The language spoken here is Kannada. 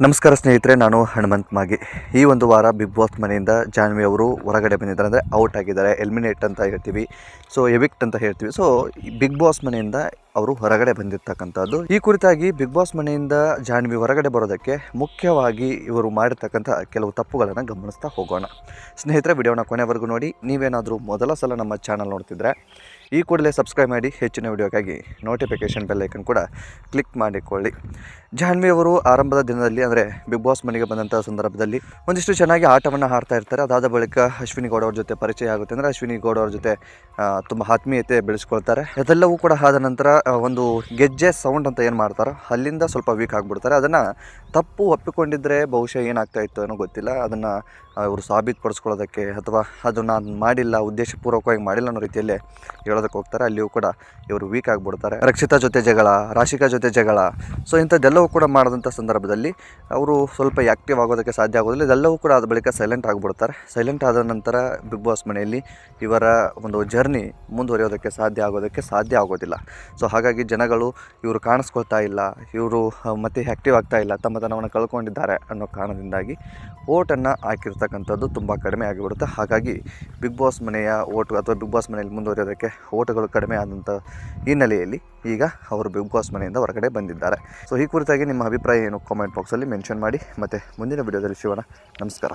ನಮಸ್ಕಾರ ಸ್ನೇಹಿತರೆ, ನಾನು ಹನುಮಂತ್ ಮಾಗಿ. ಈ ಒಂದು ವಾರ ಬಿಗ್ ಬಾಸ್ ಮನೆಯಿಂದ ಜಾನ್ವಿ ಅವರು ಹೊರಗಡೆ ಬಂದಿದ್ದಾರೆ. ಅಂದರೆ ಔಟ್ ಆಗಿದ್ದಾರೆ, ಎಲಿಮಿನೇಟ್ ಅಂತ ಹೇಳ್ತೀವಿ, ಸೊ ಎವಿಕ್ಟ್ ಅಂತ ಹೇಳ್ತೀವಿ. ಸೊ ಬಿಗ್ ಬಾಸ್ ಮನೆಯಿಂದ ಅವರು ಹೊರಗಡೆ ಬಂದಿರ್ತಕ್ಕಂಥದ್ದು. ಈ ಕುರಿತಾಗಿ ಬಿಗ್ ಬಾಸ್ ಮನೆಯಿಂದ ಜಾನ್ವಿ ಹೊರಗಡೆ ಬರೋದಕ್ಕೆ ಮುಖ್ಯವಾಗಿ ಇವರು ಮಾಡಿರ್ತಕ್ಕಂಥ ಕೆಲವು ತಪ್ಪುಗಳನ್ನು ಗಮನಿಸ್ತಾ ಹೋಗೋಣ. ಸ್ನೇಹಿತರೆ, ವಿಡಿಯೋನ ಕೊನೆವರೆಗೂ ನೋಡಿ. ನೀವೇನಾದರೂ ಮೊದಲ ಸಲ ನಮ್ಮ ಚಾನಲ್ ನೋಡ್ತಿದ್ರೆ ಈ ಕೂಡಲೇ ಸಬ್ಸ್ಕ್ರೈಬ್ ಮಾಡಿ. ಹೆಚ್ಚಿನ ವಿಡಿಯೋಗಾಗಿ ನೋಟಿಫಿಕೇಷನ್ ಬೆಲ್ ಐಕನ್ ಕೂಡ ಕ್ಲಿಕ್ ಮಾಡಿಕೊಳ್ಳಿ. ಜಾನ್ವಿ ಅವರು ಆರಂಭದ ದಿನದಲ್ಲಿ ಅಂದರೆ ಬಿಗ್ ಬಾಸ್ ಮನೆಗೆ ಬಂದಂಥ ಸಂದರ್ಭದಲ್ಲಿ ಒಂದಿಷ್ಟು ಚೆನ್ನಾಗಿ ಆಟವನ್ನು ಆಡ್ತಾ ಇರ್ತಾರೆ. ಅದಾದ ಬಳಿಕ ಅಶ್ವಿನಿ ಗೌಡ ಅವ್ರ ಜೊತೆ ಪರಿಚಯ ಆಗುತ್ತೆ. ಅಂದರೆ ಅಶ್ವಿನಿ ಗೌಡ ಅವ್ರ ಜೊತೆ ತುಂಬ ಆತ್ಮೀಯತೆ ಬೆಳೆಸ್ಕೊಳ್ತಾರೆ. ಅದೆಲ್ಲವೂ ಕೂಡ ಆದ ನಂತರ ಒಂದು ಗೆಜ್ಜೆ ಸೌಂಡ್ ಅಂತ ಏನು ಮಾಡ್ತಾರೋ ಅಲ್ಲಿಂದ ಸ್ವಲ್ಪ ವೀಕ್ ಆಗಿಬಿಡ್ತಾರೆ. ಅದನ್ನು ತಪ್ಪು ಒಪ್ಪಿಕೊಂಡಿದ್ದರೆ ಬಹುಶಃ ಏನಾಗ್ತಾ ಇತ್ತು ಅನ್ನೋ ಗೊತ್ತಿಲ್ಲ. ಅದನ್ನು ಅವರು ಸಾಬೀತುಪಡಿಸ್ಕೊಳ್ಳೋದಕ್ಕೆ ಅಥವಾ ಅದು ನಾನು ಮಾಡಿಲ್ಲ, ಉದ್ದೇಶಪೂರ್ವಕವಾಗಿ ಮಾಡಿಲ್ಲ ಅನ್ನೋ ರೀತಿಯಲ್ಲೇ ಹೇಳೋದಕ್ಕೆ ಹೋಗ್ತಾರೆ. ಅಲ್ಲಿಯೂ ಕೂಡ ಇವರು ವೀಕ್ ಆಗಿಬಿಡ್ತಾರೆ. ರಕ್ಷಿತಾ ಜೊತೆ ಜಗಳ, ರಾಶಿಕಾ ಜೊತೆ ಜಗಳ, ಸೊ ಇಂಥದ್ದೆಲ್ಲವೂ ಕೂಡ ಮಾಡಿದಂಥ ಸಂದರ್ಭದಲ್ಲಿ ಅವರು ಸ್ವಲ್ಪ ಆ್ಯಕ್ಟಿವ್ ಆಗೋದಕ್ಕೆ ಸಾಧ್ಯ ಆಗೋದಿಲ್ಲ. ಇದೆಲ್ಲವೂ ಕೂಡ ಆದ ಬಳಿಕ ಸೈಲೆಂಟ್ ಆಗಿಬಿಡ್ತಾರೆ. ಸೈಲೆಂಟ್ ಆದ ನಂತರ ಬಿಗ್ ಬಾಸ್ ಮನೆಯಲ್ಲಿ ಇವರ ಒಂದು ಜರ್ನಿ ಮುಂದುವರಿಯೋದಕ್ಕೆ ಸಾಧ್ಯ ಆಗೋದಿಲ್ಲ. ಸೊ ಹಾಗಾಗಿ ಜನಗಳು ಇವರು ಕಾಣಿಸ್ಕೊಳ್ತಾ ಇಲ್ಲ, ಇವರು ಮತ್ತೆ ಆ್ಯಕ್ಟಿವ್ ಆಗ್ತಾ ಇಲ್ಲ, ತಮ್ಮತನವನ್ನು ಕಳ್ಕೊಂಡಿದ್ದಾರೆ ಅನ್ನೋ ಕಾರಣದಿಂದಾಗಿ ಓಟನ್ನು ಹಾಕಿರ್ತಕ್ಕಂಥದ್ದು ತುಂಬ ಕಡಿಮೆ ಆಗಿಬಿಡುತ್ತೆ. ಹಾಗಾಗಿ ಬಿಗ್ ಬಾಸ್ ಮನೆಯ ಓಟು ಅಥವಾ ಬಿಗ್ ಬಾಸ್ ಮನೆಯಲ್ಲಿ ಮುಂದುವರಿಯೋದಕ್ಕೆ ಓಟುಗಳು ಕಡಿಮೆ ಆದಂಥ ಹಿನ್ನೆಲೆಯಲ್ಲಿ ಈಗ ಅವರು ಬಿಗ್ ಬಾಸ್ ಮನೆಯಿಂದ ಹೊರಗಡೆ ಬಂದಿದ್ದಾರೆ. ಸೊ ಈ ಕುರಿತಾಗಿ ನಿಮ್ಮ ಅಭಿಪ್ರಾಯ ಏನು ಕಾಮೆಂಟ್ ಬಾಕ್ಸಲ್ಲಿ ಮೆನ್ಷನ್ ಮಾಡಿ. ಮತ್ತು ಮುಂದಿನ ವಿಡಿಯೋದಲ್ಲಿ ಸಿಗೋಣ. ನಮಸ್ಕಾರ.